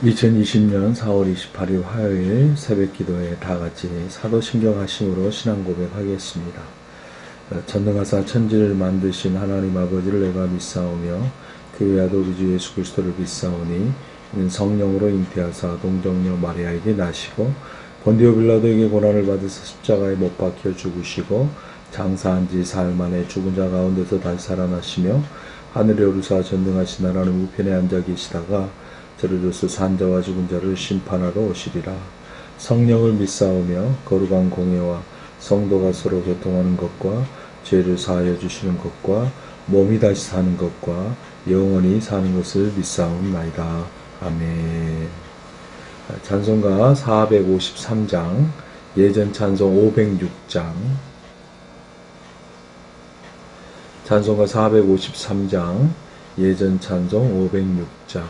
2020년 4월 28일 화요일 새벽 기도에 다 같이 사도신경 하심으로 신앙 고백하겠습니다. 전능하사 천지를 만드신 하나님 아버지를 내가 믿사오며 그 외아들 우리 주 예수 그리스도를 믿사오니 이는 성령으로 잉태하사 동정녀 마리아에게 나시고 본디오 빌라도에게 고난을 받으사 십자가에 못 박혀 죽으시고 장사한 지 사흘 만에 죽은 자 가운데서 다시 살아나시며 하늘에 오르사 전능하신 하나님 우편에 앉아 계시다가 저를 주스 산자와 죽은 자를 심판하러 오시리라. 성령을 믿사오며 거룩한 공예와 성도가 서로 교통하는 것과 죄를 사하여 주시는 것과 몸이 다시 사는 것과 영원히 사는 것을 믿사옵나이다. 아멘. 찬송가 453장, 예전 찬송 506장, 찬송가 453장, 예전 찬송 506장,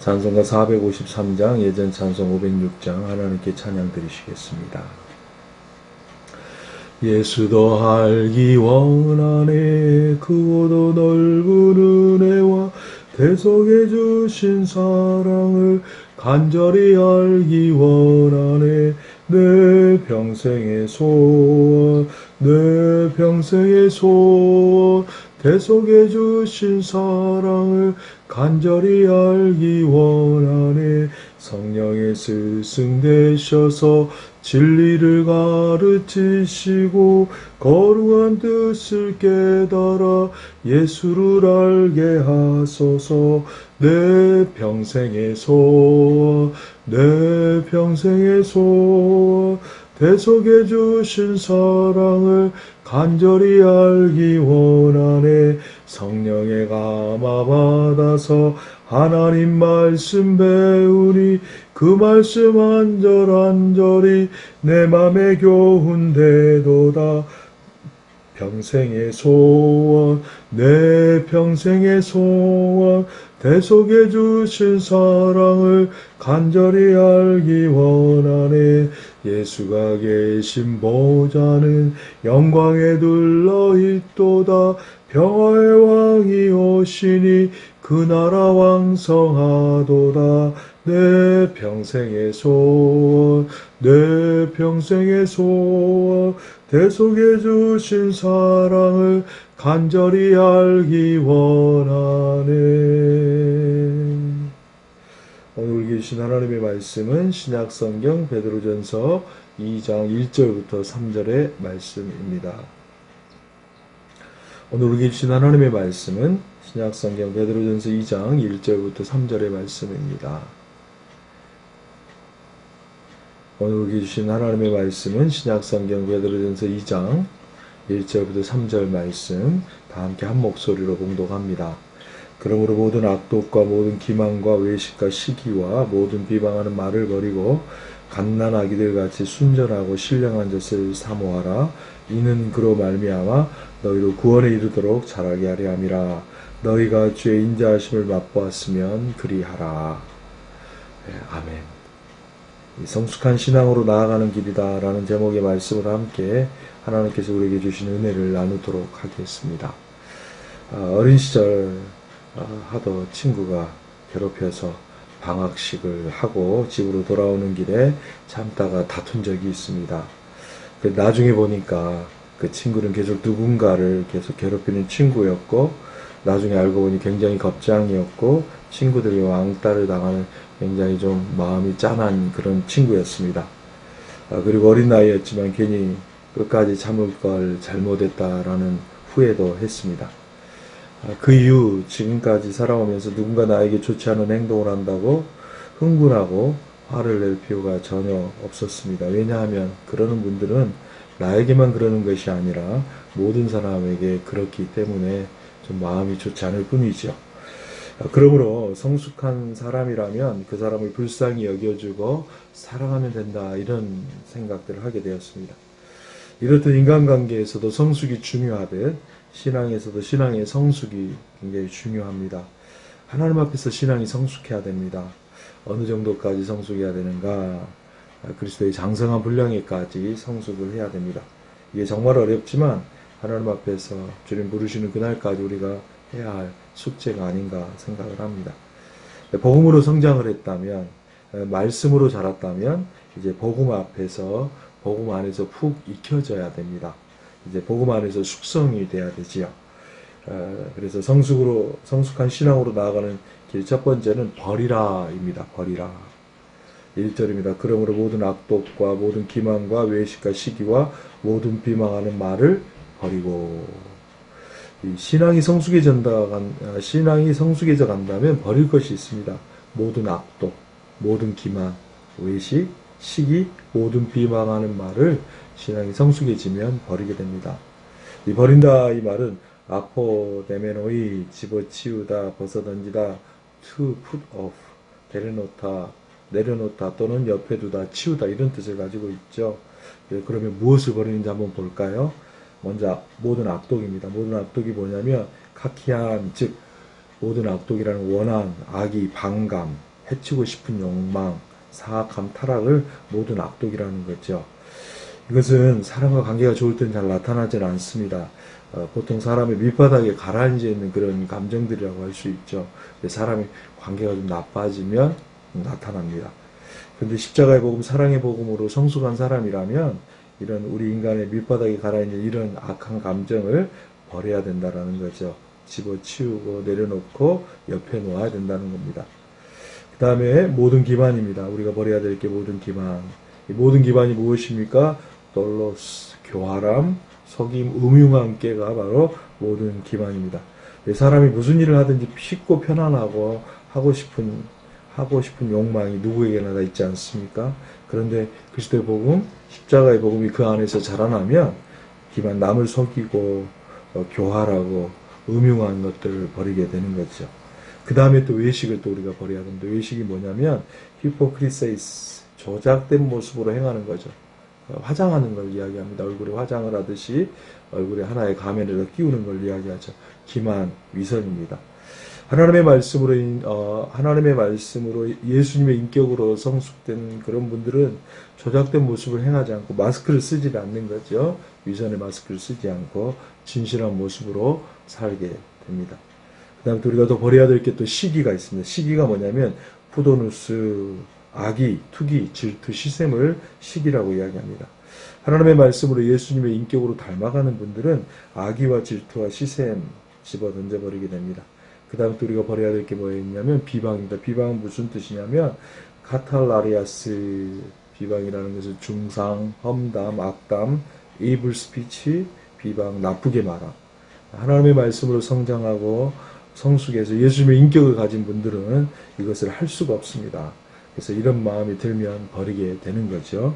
찬송가 453장, 예전 찬송 506장 하나님께 찬양 드리시겠습니다. 예수도 알기 원하네 크고도 넓은 은혜와 대속해 주신 사랑을 간절히 알기 원하네 내 평생의 소원 내 평생의 소원 대속해 주신 사랑을 간절히 알기 원하네 성령의 스승 되셔서 진리를 가르치시고 거룩한 뜻을 깨달아 예수를 알게 하소서 내 평생의 소원 내 평생의 소원 대속해 주신 사랑을 간절히 알기 원하네 성령의 감화 받아서 하나님 말씀 배우니 그 말씀 한절한절이 내 맘에 교훈되도다 평생의 소원 내 평생의 소원 대속해 주신 사랑을 간절히 알기 원하네 예수가 계신 보좌는 영광에 둘러있도다 평화의 왕이 오시니 그 나라 왕성하도다 내 평생의 소원 내 평생의 소원 대속해 주신 사랑을 간절히 알기 원하네. 오늘 계신 하나님의 말씀은 신약성경 베드로전서 2장 1절부터 3절의 말씀입니다. 오늘 계신 하나님의 말씀은 신약성경 베드로전서 2장 1절부터 3절의 말씀입니다. 오늘 계신 하나님의 말씀은 신약성경 베드로전서 2장 1절부터 3절 말씀 다 함께 한 목소리로 봉독합니다. 그러므로 모든 악독과 모든 기만과 외식과 시기와 모든 비방하는 말을 버리고 갓난아기들 같이 순전하고 신령한 것을 사모하라. 이는 그로 말미암아 너희로 구원에 이르도록 자라게 하려 함이라. 너희가 주의 인자하심을 맛보았으면 그리하라. 네, 아멘. 성숙한 신앙으로 나아가는 길이다 라는 제목의 말씀을 함께 하나님께서 우리에게 주신 은혜를 나누도록 하겠습니다. 어린 시절 하도 친구가 괴롭혀서 방학식을 하고 집으로 돌아오는 길에 참다가 다툰 적이 있습니다. 나중에 보니까 그 친구는 계속 누군가를 계속 괴롭히는 친구였고 나중에 알고 보니 굉장히 겁장이었고 친구들이 왕따를 당하는 굉장히 좀 마음이 짠한 그런 친구였습니다. 그리고 어린 나이였지만 괜히 끝까지 참을 걸 잘못했다라는 후회도 했습니다. 그 이후 지금까지 살아오면서 누군가 나에게 좋지 않은 행동을 한다고 흥분하고 화를 낼 필요가 전혀 없었습니다. 왜냐하면 그러는 분들은 나에게만 그러는 것이 아니라 모든 사람에게 그렇기 때문에 좀 마음이 좋지 않을 뿐이죠. 그러므로 성숙한 사람이라면 그 사람을 불쌍히 여겨주고 사랑하면 된다 이런 생각들을 하게 되었습니다. 이렇듯 인간관계에서도 성숙이 중요하듯 신앙에서도 신앙의 성숙이 굉장히 중요합니다. 하나님 앞에서 신앙이 성숙해야 됩니다. 어느 정도까지 성숙해야 되는가? 그리스도의 장성한 분량에까지 성숙을 해야 됩니다. 이게 정말 어렵지만 하나님 앞에서 주님 부르시는 그날까지 우리가 해야 할 숙제가 아닌가 생각을 합니다. 복음으로 성장을 했다면, 말씀으로 자랐다면 이제 복음 앞에서 복음 안에서 푹 익혀져야 됩니다. 이제 복음 안에서 숙성이 돼야 되지요. 그래서 성숙한 신앙으로 나아가는 길 첫 번째는 버리라입니다. 버리라. 1절입니다. 그러므로 모든 악독과 모든 기만과 외식과 시기와 모든 비방하는 말을 버리고. 신앙이 성숙해져 간다면 버릴 것이 있습니다. 모든 악독, 모든 기만, 외식, 시기, 모든 비방하는 말을 신앙이 성숙해지면 버리게 됩니다. 이 버린다 이 말은 아포데메노이 집어치우다, 벗어던지다, to put off, 내려놓다 또는 옆에 두다, 치우다 이런 뜻을 가지고 있죠. 그러면 무엇을 버리는지 한번 볼까요? 먼저 모든 악독입니다. 모든 악독이 뭐냐면 카키한, 즉 모든 악독이라는 원한, 악의, 반감, 해치고 싶은 욕망, 사악함, 타락을 모든 악독이라는 거죠. 이것은 사람과 관계가 좋을 때는 잘 나타나지는 않습니다. 보통 사람의 밑바닥에 가라앉아 있는 그런 감정들이라고 할 수 있죠. 사람의 관계가 좀 나빠지면 나타납니다. 그런데 십자가의 복음, 사랑의 복음으로 성숙한 사람이라면 이런 우리 인간의 밑바닥에 가라앉은 이런 악한 감정을 버려야 된다는 거죠. 집어치우고 내려놓고 옆에 놓아야 된다는 겁니다. 그 다음에 모든 기만입니다. 우리가 버려야 될 게 모든 기만. 이 모든 기만이 무엇입니까? 돌로스, 교활함, 속임, 음흉한 깨가 바로 모든 기만입니다. 사람이 무슨 일을 하든지 쉽고 편안하고 하고 싶은 욕망이 누구에게나 다 있지 않습니까? 그런데 그리스도의 복음, 십자가의 복음이 그 안에서 자라나면 기만, 남을 속이고 교활하고 음흉한 것들을 버리게 되는 거죠. 그 다음에 또 외식을 또 우리가 버려야 됩니다. 외식이 뭐냐면 히포크리세이스, 조작된 모습으로 행하는 거죠. 화장하는 걸 이야기합니다. 얼굴에 화장을 하듯이 얼굴에 하나의 가면을 끼우는 걸 이야기하죠. 기만, 위선입니다. 하나님의 말씀으로 예수님의 인격으로 성숙된 그런 분들은 조작된 모습을 행하지 않고 마스크를 쓰지 않는 거죠. 위선의 마스크를 쓰지 않고 진실한 모습으로 살게 됩니다. 그 다음에 우리가 더 버려야 될 게 또 시기가 있습니다. 시기가 뭐냐면 푸도누스, 악의, 투기, 질투, 시샘을 시기라고 이야기합니다. 하나님의 말씀으로 예수님의 인격으로 닮아가는 분들은 악의와 질투와 시샘 집어 던져버리게 됩니다. 그 다음에 또 우리가 버려야 될 게 뭐였냐면 비방입니다. 비방은 무슨 뜻이냐면 카탈라리아스, 비방이라는 것은 중상, 험담, 악담, evil speech, 비방, 나쁘게 말함. 하나님의 말씀으로 성장하고 성숙해서 예수님의 인격을 가진 분들은 이것을 할 수가 없습니다. 그래서 이런 마음이 들면 버리게 되는 거죠.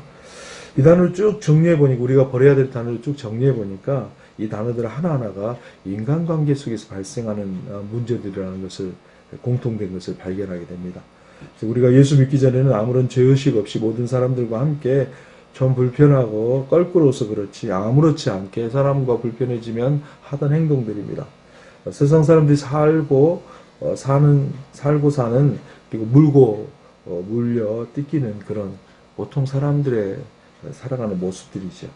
이 단어를 쭉 정리해보니까, 우리가 버려야 될 단어를 쭉 정리해보니까 이 단어들 하나하나가 인간관계 속에서 발생하는 문제들이라는 것을, 공통된 것을 발견하게 됩니다. 우리가 예수 믿기 전에는 아무런 죄의식 없이 모든 사람들과 함께 좀 불편하고 껄끄러워서 그렇지 아무렇지 않게 사람과 불편해지면 하던 행동들입니다. 세상 사람들이 살고 사는 그리고 물려 뜯기는 그런 보통 사람들의 살아가는 모습들이죠.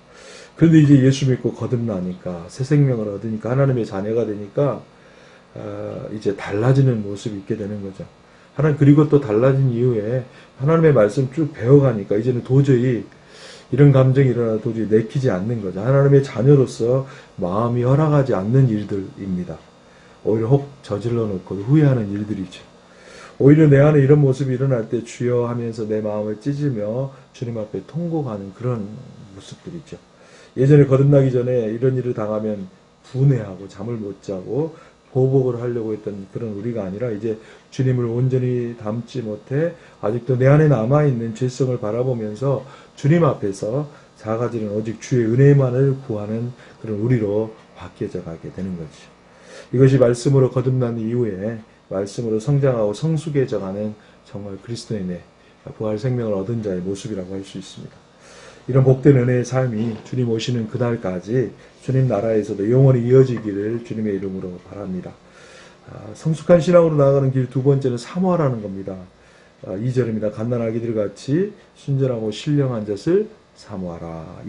그런데 이제 예수 믿고 거듭나니까 새 생명을 얻으니까 하나님의 자녀가 되니까 이제 달라지는 모습이 있게 되는 거죠. 그리고 또 달라진 이후에 하나님의 말씀 쭉 배워가니까 이제는 도저히 이런 감정이 일어나도 도저히 내키지 않는 거죠. 하나님의 자녀로서 마음이 허락하지 않는 일들입니다. 오히려 혹 저질러 놓고 후회하는 일들이죠. 오히려 내 안에 이런 모습이 일어날 때 주여 하면서 내 마음을 찢으며 주님 앞에 통곡하는 그런 모습들이죠. 예전에 거듭나기 전에 이런 일을 당하면 분해하고 잠을 못 자고 보복을 하려고 했던 그런 우리가 아니라 이제 주님을 온전히 닮지 못해 아직도 내 안에 남아있는 죄성을 바라보면서 주님 앞에서 작아지는 오직 주의 은혜만을 구하는 그런 우리로 바뀌어져 가게 되는 거죠. 이것이 말씀으로 거듭난 이후에 말씀으로 성장하고 성숙해져 가는 정말 그리스도인의 부활 생명을 얻은 자의 모습이라고 할 수 있습니다. 이런 복된 은혜의 삶이 주님 오시는 그날까지 주님 나라에서도 영원히 이어지기를 주님의 이름으로 바랍니다. 성숙한 신앙으로 나아가는 길 두 번째는 사모하라는 겁니다. 2절입니다. 갓난 아기들 같이 순전하고 신령한 젖을 사모하라.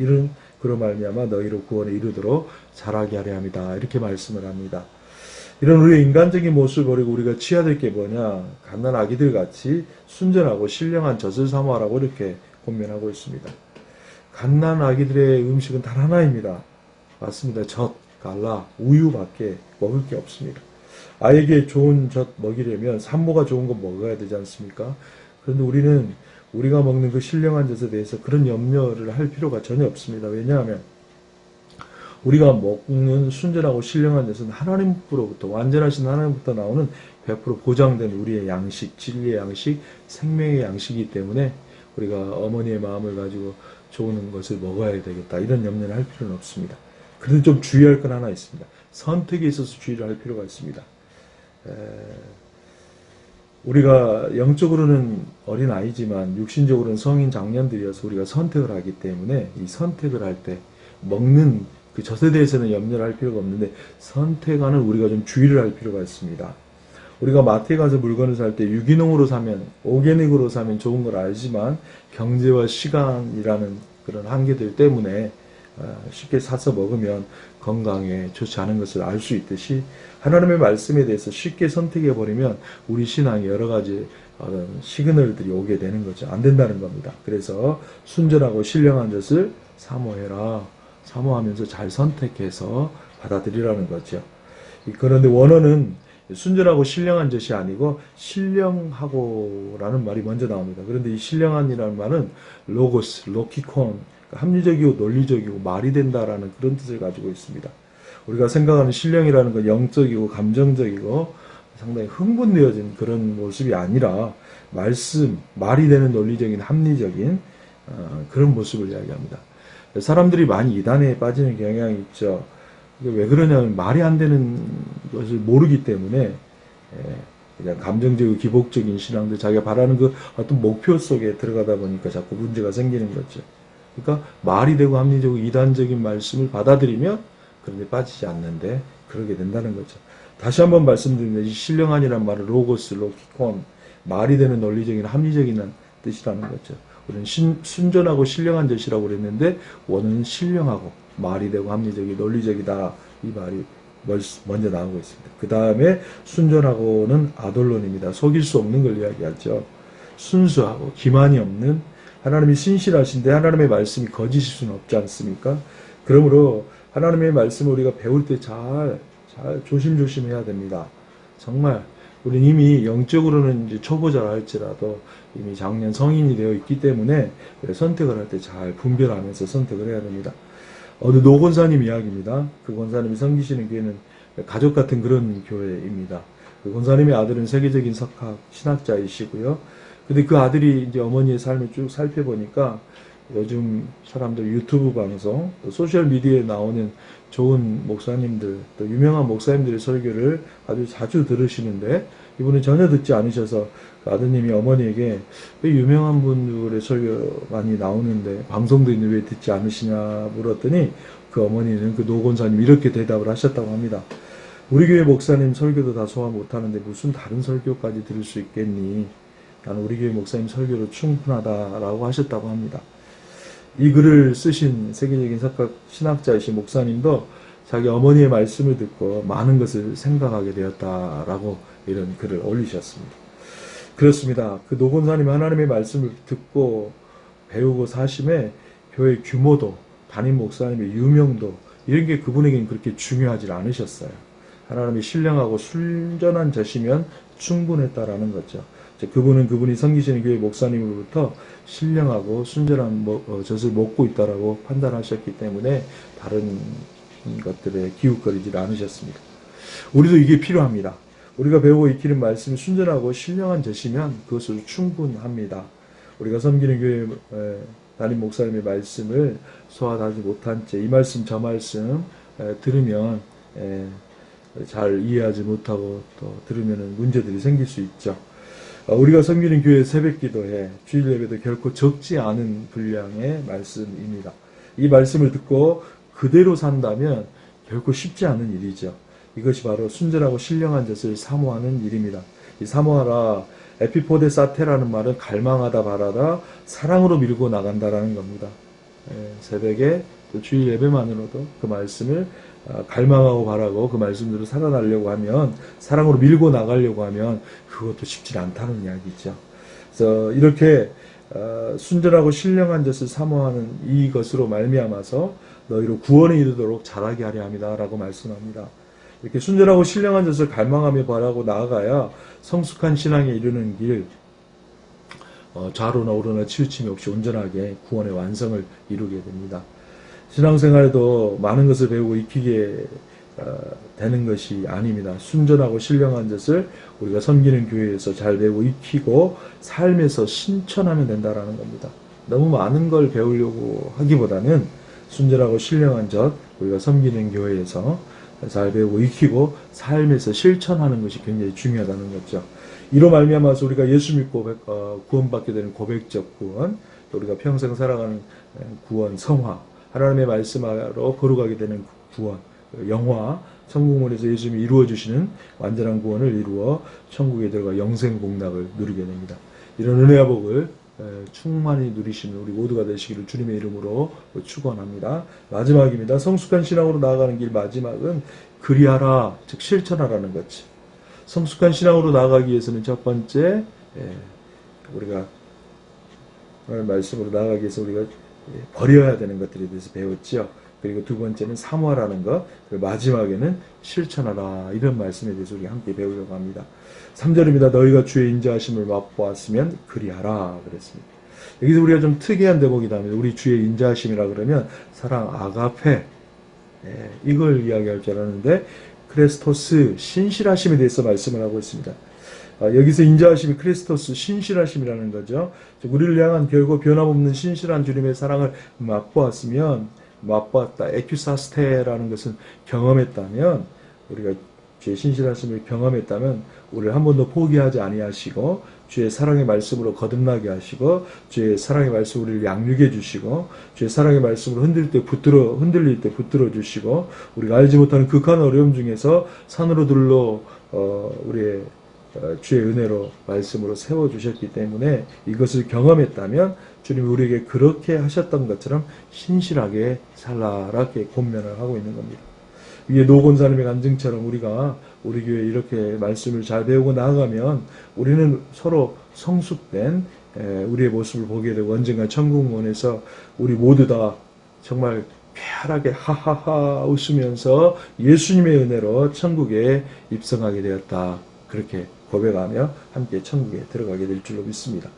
그로 말미암아 너희로 구원에 이르도록 자라게 하려 합니다. 이렇게 말씀을 합니다. 이런 우리의 인간적인 모습을 버리고 우리가 취해야 될 게 뭐냐? 갓난 아기들 같이 순전하고 신령한 젖을 사모하라고 이렇게 권면하고 있습니다. 갓난 아기들의 음식은 단 하나입니다. 맞습니다. 젖, 갈라, 우유밖에 먹을 게 없습니다. 아이에게 좋은 젖 먹이려면 산모가 좋은 거 먹어야 되지 않습니까? 그런데 우리는 우리가 먹는 그 신령한 젖에 대해서 그런 염려를 할 필요가 전혀 없습니다. 왜냐하면 우리가 먹는 순전하고 신령한 젖은 하나님으로부터, 완전하신 하나님부터 나오는 100% 보장된 우리의 양식, 진리의 양식, 생명의 양식이기 때문에 우리가 어머니의 마음을 가지고 좋은 것을 먹어야 되겠다, 이런 염려를 할 필요는 없습니다. 그런데 좀 주의할 건 하나 있습니다. 선택에 있어서 주의를 할 필요가 있습니다. 우리가 영적으로는 어린 아이지만 육신적으로는 성인 장년들이어서 우리가 선택을 하기 때문에 이 선택을 할 때 먹는 그 젖에 대해서는 염려를 할 필요가 없는데 선택하는 우리가 좀 주의를 할 필요가 있습니다. 우리가 마트에 가서 물건을 살 때 유기농으로 사면, 오게닉으로 사면 좋은 걸 알지만 경제와 시간이라는 그런 한계들 때문에 쉽게 사서 먹으면 건강에 좋지 않은 것을 알 수 있듯이 하나님의 말씀에 대해서 쉽게 선택해버리면 우리 신앙에 여러 가지 시그널들이 오게 되는 거죠. 안 된다는 겁니다. 그래서 순전하고 신령한 젖을 사모해라. 사모하면서 잘 선택해서 받아들이라는 거죠. 그런데 원어는 순전하고 신령한 젖이 아니고 신령하고라는 말이 먼저 나옵니다. 그런데 이 신령한이라는 말은 로고스, 로키콘, 합리적이고 논리적이고 말이 된다라는 그런 뜻을 가지고 있습니다. 우리가 생각하는 신령이라는 건 영적이고 감정적이고 상당히 흥분되어진 그런 모습이 아니라 말씀, 말이 되는 논리적인 합리적인 그런 모습을 이야기합니다. 사람들이 많이 이단에 빠지는 경향이 있죠. 왜 그러냐면 말이 안 되는 것을 모르기 때문에 그냥 감정적이고 기복적인 신앙들, 자기가 바라는 그 어떤 목표 속에 들어가다 보니까 자꾸 문제가 생기는 거죠. 그러니까 말이 되고 합리적이고 이단적인 말씀을 받아들이면 그런데 빠지지 않는데 그러게 된다는 거죠. 다시 한번 말씀드립니다. 이 신령한이란 말은 로고스, 로키콘, 말이 되는 논리적인 합리적인 뜻이라는 거죠. 우리는 순전하고 신령한 젖이라고 그랬는데 원어는 신령하고 말이 되고 합리적이 논리적이다, 이 말이 먼저 나오고 있습니다. 그 다음에 순전하고는 아돌론입니다. 속일 수 없는 걸 이야기하죠. 순수하고 기만이 없는, 하나님이 신실하신데 하나님의 말씀이 거짓일 수는 없지 않습니까? 그러므로 하나님의 말씀을 우리가 배울 때 잘 조심조심 해야 됩니다. 정말 우리는 이미 영적으로는 이제 초보자라 할지라도 이미 장년 성인이 되어 있기 때문에 선택을 할 때 잘 분별하면서 선택을 해야 됩니다. 어느 노 권사님 이야기입니다. 그 권사님이 섬기시는 교회는 가족 같은 그런 교회입니다. 그 권사님의 아들은 세계적인 석학 신학자이시고요. 근데 그 아들이 이제 어머니의 삶을 쭉 살펴보니까 요즘 사람들 유튜브 방송, 또 소셜 미디어에 나오는 좋은 목사님들, 또 유명한 목사님들의 설교를 아주 자주 들으시는데 이분은 전혀 듣지 않으셔서 그 아드님이 어머니에게 왜 유명한 분들의 설교 많이 나오는데 방송도 있는데 왜 듣지 않으시냐 물었더니 그 어머니는 그 노 권사님 이렇게 대답을 하셨다고 합니다. 우리 교회 목사님 설교도 다 소화 못하는데 무슨 다른 설교까지 들을 수 있겠니? 나는 우리 교회 목사님 설교로 충분하다라고 하셨다고 합니다. 이 글을 쓰신 세계적인 석학 신학자이신 목사님도 자기 어머니의 말씀을 듣고 많은 것을 생각하게 되었다라고 이런 글을 올리셨습니다. 그렇습니다. 그 노 권사님 하나님의 말씀을 듣고 배우고 사심에 교회 규모도, 담임 목사님의 유명도 이런 게 그분에게는 그렇게 중요하지 않으셨어요. 하나님이 신령하고 순전한 젖이면 충분했다라는 거죠. 그분은 그분이 섬기시는 교회 목사님으로부터 신령하고 순전한 젖을 먹고 있다라고 판단하셨기 때문에 다른 것들에 기웃거리지 않으셨습니다. 우리도 이게 필요합니다. 우리가 배우고 익히는 말씀이 순전하고 신령한 젖이면 그것으로 충분합니다. 우리가 섬기는 교회 담임 목사님의 말씀을 소화하지 못한 채 이 말씀 저 말씀 들으면 잘 이해하지 못하고 또 들으면 문제들이 생길 수 있죠. 우리가 섬기는 교회 새벽기도회, 주일 예배도 결코 적지 않은 분량의 말씀입니다. 이 말씀을 듣고 그대로 산다면 결코 쉽지 않은 일이죠. 이것이 바로 순전하고 신령한 젖을 사모하는 일입니다. 이 사모하라, 에피포데사테라는 말은 갈망하다, 바라다, 사랑으로 밀고 나간다라는 겁니다. 새벽에 또 주일 예배만으로도 그 말씀을 갈망하고 바라고 그 말씀대로 살아나려고 하면, 사랑으로 밀고 나가려고 하면 그것도 쉽지 않다는 이야기죠. 그래서 이렇게 순전하고 신령한 젖을 사모하는 이것으로 말미암아서 너희로 구원에 이르도록 자라게 하려 함이다라고 말씀합니다. 이렇게 순전하고 신령한 젖을 갈망하며 바라고 나아가야 성숙한 신앙에 이르는 길, 좌로나 우로나 치우침이 없이 온전하게 구원의 완성을 이루게 됩니다. 신앙생활에도 많은 것을 배우고 익히게 되는 것이 아닙니다. 순전하고 신령한 젖을 우리가 섬기는 교회에서 잘 배우고 익히고 삶에서 실천하면 된다라는 겁니다. 너무 많은 걸 배우려고 하기보다는 순전하고 신령한 젖, 우리가 섬기는 교회에서 잘 배우고 익히고 삶에서 실천하는 것이 굉장히 중요하다는 거죠. 이로 말미암아서 우리가 예수 믿고 구원받게 되는 고백적 구원, 또 우리가 평생 살아가는 구원, 성화, 하나님의 말씀하러 걸어가게 되는 구원, 영화, 천국문에서 예수님이 이루어 주시는 완전한 구원을 이루어 천국에 들어가 영생 복락을 누리게 됩니다. 이런 은혜와 복을 충만히 누리시는 우리 모두가 되시기를 주님의 이름으로 축원합니다. 마지막입니다. 성숙한 신앙으로 나아가는 길 마지막은 그리하라, 즉 실천하라는 거지. 성숙한 신앙으로 나아가기 위해서는 첫 번째, 우리가 오늘 말씀으로 나아가기 위해서 우리가 버려야 되는 것들에 대해서 배웠죠. 그리고 두 번째는 사모하라는 것, 그리고 마지막에는 실천하라, 이런 말씀에 대해서 우리가 함께 배우려고 합니다. 3절입니다. 너희가 주의 인자하심을 맛보았으면 그리하라 그랬습니다. 여기서 우리가 좀 특이한 대목이다. 우리 주의 인자하심이라 그러면 사랑, 아가페, 이걸 이야기할 줄 알았는데 크레스토스, 신실하심에 대해서 말씀을 하고 있습니다. 여기서 인자하심이 크리스토스, 신실하심이라는 거죠. 우리를 향한 결코 변함없는 신실한 주님의 사랑을 맛보았다. 에큐사스테라는 것은 경험했다면, 우리가 주의 신실하심을 경험했다면 우리를 한 번도 포기하지 아니하시고 주의 사랑의 말씀으로 거듭나게 하시고 주의 사랑의 말씀 우리를 양육해 주시고 주의 사랑의 말씀으로 흔들릴 때 붙들어 주시고 우리가 알지 못하는 극한 어려움 중에서 산으로 들러 우리의 주의 은혜로 말씀으로 세워주셨기 때문에 이것을 경험했다면 주님이 우리에게 그렇게 하셨던 것처럼 신실하게 살라라 이렇게 권면을 하고 있는 겁니다. 위에 노곤사님의 간증처럼 우리가 우리 교회에 이렇게 말씀을 잘 배우고 나아가면 우리는 서로 성숙된 우리의 모습을 보게 되고 언젠가 천국문에서 우리 모두 다 정말 쾌활하게 하하하 웃으면서 예수님의 은혜로 천국에 입성하게 되었다. 그렇게 고백하며 함께 천국에 들어가게 될 줄로 믿습니다.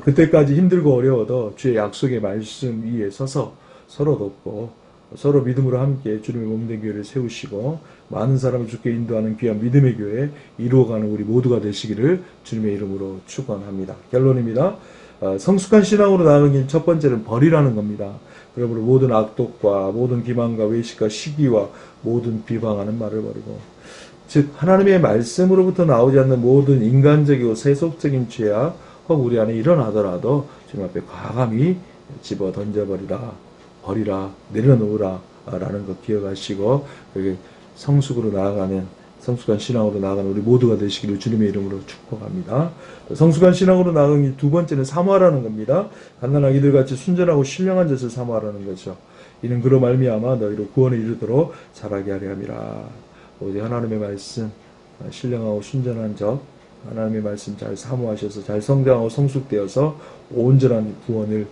그때까지 힘들고 어려워도 주의 약속의 말씀 위에 서서 서로 돕고 서로 믿음으로 함께 주님의 몸된 교회를 세우시고 많은 사람을 주께 인도하는 귀한 믿음의 교회 이루어가는 우리 모두가 되시기를 주님의 이름으로 축원합니다. 결론입니다. 성숙한 신앙으로 나아가는 길 첫 번째는 버리라는 겁니다. 그러므로 모든 악독과 모든 기만과 외식과 시기와 모든 비방하는 말을 버리고 즉 하나님의 말씀으로부터 나오지 않는 모든 인간적이고 세속적인 죄악 혹 우리 안에 일어나더라도 주님 앞에 과감히 집어 던져버리라, 버리라, 내려놓으라 라는 것 기억하시고 성숙으로 나아가는 성숙한 신앙으로 나아가는 우리 모두가 되시기를 주님의 이름으로 축복합니다. 성숙한 신앙으로 나아가는 두 번째는 사모하라는 겁니다. 갓난아기 이들같이 순전하고 신령한 젖을 사모하라는 거죠. 이는 그로 말미암아 너희로 구원에 이르도록 자라게 하려 함이라. 오직 하나님의 말씀, 신령하고 순전한 젖, 하나님의 말씀 잘 사모하셔서 잘 성장하고 성숙되어서 온전한 구원을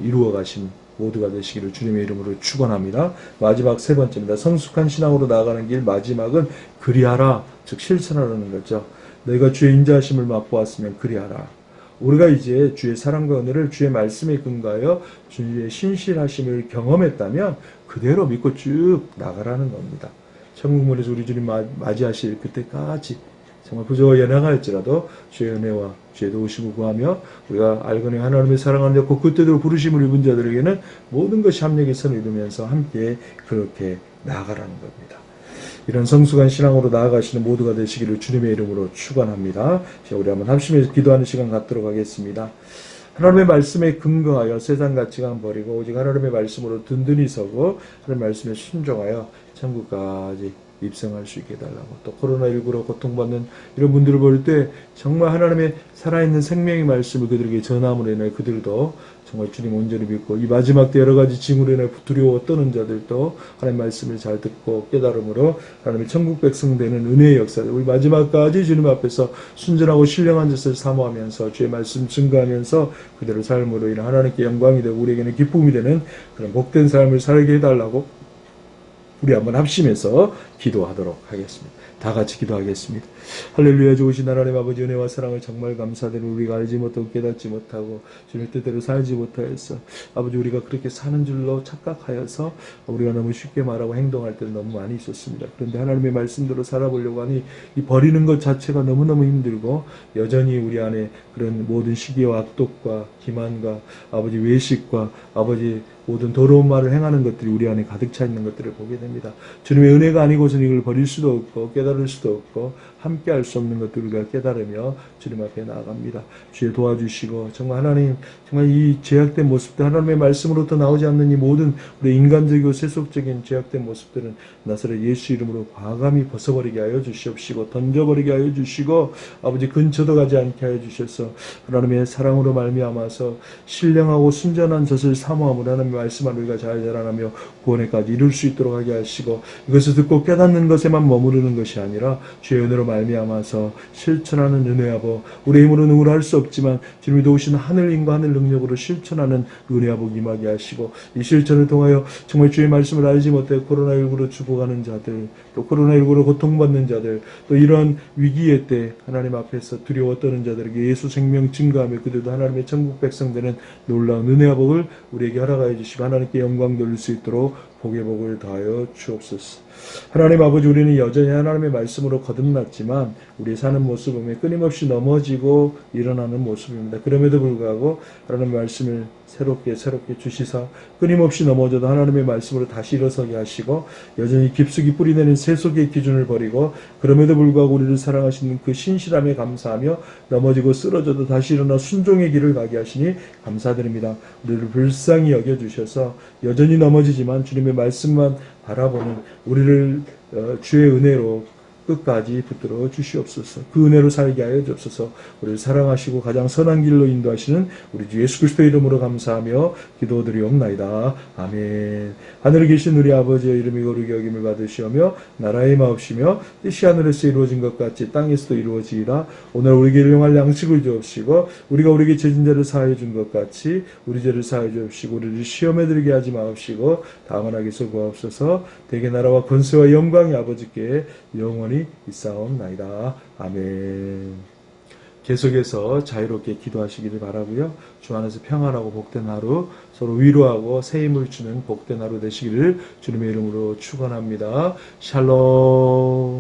이루어 가신 모두가 되시기를 주님의 이름으로 축원합니다. 마지막 세 번째입니다. 성숙한 신앙으로 나아가는 길 마지막은 그리하라, 즉 실천하라는 거죠. 너희가 주의 인자하심을 맛보았으면 그리하라. 우리가 이제 주의 사랑과 은혜를 주의 말씀에 근거하여 주의 신실하심을 경험했다면 그대로 믿고 쭉 나가라는 겁니다. 천국문에서 우리 주님 맞이하실 그때까지 정말 부족하게 연약할지라도 주의 은혜와 주의 도우심을 구하며 우리가 알거니 하나님의 사랑하는 자고 그때대로 부르심을 입은 자들에게는 모든 것이 합력의 선을 이루면서 함께 그렇게 나아가라는 겁니다. 이런 성숙한 신앙으로 나아가시는 모두가 되시기를 주님의 이름으로 축원합니다. 우리 한번 합심해서 기도하는 시간 갖도록 하겠습니다. 하나님의 말씀에 근거하여 세상 가치관 버리고 오직 하나님의 말씀으로 든든히 서고 하나님의 말씀에 순종하여 천국까지 입성할 수 있게 해달라고 또 코로나19로 고통받는 이런 분들을 볼 때 정말 하나님의 살아있는 생명의 말씀을 그들에게 전함으로 인해 그들도 정말 주님 온전히 믿고 이 마지막 때 여러 가지 징후로 인해 두려워 떠는 자들도 하나님 말씀을 잘 듣고 깨달음으로 하나님의 천국 백성 되는 은혜의 역사, 우리 마지막까지 주님 앞에서 순전하고 신령한 짓을 사모하면서 주의 말씀 증거하면서 그대로 삶으로 인해 하나님께 영광이 되고 우리에게는 기쁨이 되는 그런 복된 삶을 살게 해달라고 우리 한번 합심해서 기도하도록 하겠습니다. 다 같이 기도하겠습니다. 할렐루야. 좋으신 하나님 아버지 은혜와 사랑을 정말 감사드리고 우리가 알지 못하고 깨닫지 못하고 주님의 뜻대로 살지 못하여서 아버지 우리가 그렇게 사는 줄로 착각하여서 우리가 너무 쉽게 말하고 행동할 때는 너무 많이 있었습니다. 그런데 하나님의 말씀대로 살아보려고 하니 이 버리는 것 자체가 너무너무 힘들고 여전히 우리 안에 그런 모든 시기와 악독과 기만과 아버지 외식과 아버지 모든 더러운 말을 행하는 것들이 우리 안에 가득 차 있는 것들을 보게 됩니다. 주님의 은혜가 아니고서는 이걸 버릴 수도 없고 깨달을 수도 없고 함께 할 수 없는 것들을 우리가 깨달으며 주님 앞에 나아갑니다. 주여 도와주시고 정말 하나님 정말 이 죄악된 모습들 하나님의 말씀으로부터 나오지 않는 이 모든 우리 인간적이고 세속적인 죄악된 모습들은 나사렛 예수 이름으로 과감히 벗어버리게 하여 주시옵시고 던져버리게 하여 주시고 아버지 근처도 가지 않게 하여 주셔서 하나님의 사랑으로 말미암아서 신령하고 순전한 젖을 사모함으로 하나님의 말씀을 우리가 잘 자라나며 구원에까지 이룰 수 있도록 하게 하시고 이것을 듣고 깨닫는 것에만 머무르는 것이 아니라 주의 은혜로 말미암아서 실천하는 은혜 아버 우리 힘으로 누구를 할 수 없지만 주님이 도우시는 하늘임과 하늘 능력으로 실천하는 은혜 아버 임하게 하시고 이 실천을 통하여 정말 주의 말씀을 알지 못해 코로나19로 죽어가는 자들 또 코로나19로 고통받는 자들 또 이러한 위기의 때 하나님 앞에서 두려워 떠는 자들에게 예수 생명 증거하며 그들도 하나님의 천국 백성 되는 놀라운 은혜와 복을 우리에게 허락하여 주시고 하나님께 영광 돌릴 수 있도록 복의 복을 다하여 주옵소서. 하나님 아버지 우리는 여전히 하나님의 말씀으로 거듭났지만 우리 사는 모습 보면 끊임없이 넘어지고 일어나는 모습입니다. 그럼에도 불구하고 하나님의 말씀을 새롭게 주시사 끊임없이 넘어져도 하나님의 말씀으로 다시 일어서게 하시고 여전히 깊숙이 뿌리내는 세속의 기준을 버리고 그럼에도 불구하고 우리를 사랑하시는 그 신실함에 감사하며 넘어지고 쓰러져도 다시 일어나 순종의 길을 가게 하시니 감사드립니다. 우리를 불쌍히 여겨주셔서 여전히 넘어지지만 주님의 말씀만 바라보는 우리를 주의 은혜로 끝까지 붙들어 주시옵소서. 그 은혜로 살게 하여 주옵소서. 우리를 사랑하시고 가장 선한 길로 인도하시는 우리 주 예수 그리스도의 이름으로 감사하며 기도드리옵나이다. 아멘. 하늘에 계신 우리 아버지의 이름이 거룩히 여김을 받으시오며 나라의 마옵시며 뜻이 하늘에서 이루어진 것 같이 땅에서도 이루어지이다. 오늘 우리에게 일용할 양식을 주옵시고 우리가 우리에게 죄진 자를 사하여 준 것 같이 우리 죄를 사하여 주옵시고 우리를 시험에 들게 하지 마옵시고 다만 악에서 구하옵소서. 대개 나라와 권세와 영광이 아버지께 영원히 있사옵나이다. 아멘. 계속해서 자유롭게 기도하시기를 바라고요. 주 안에서 평안하고 복된 하루, 서로 위로하고 새 힘을 주는 복된 하루 되시기를 주님의 이름으로 축원합니다. 샬롬.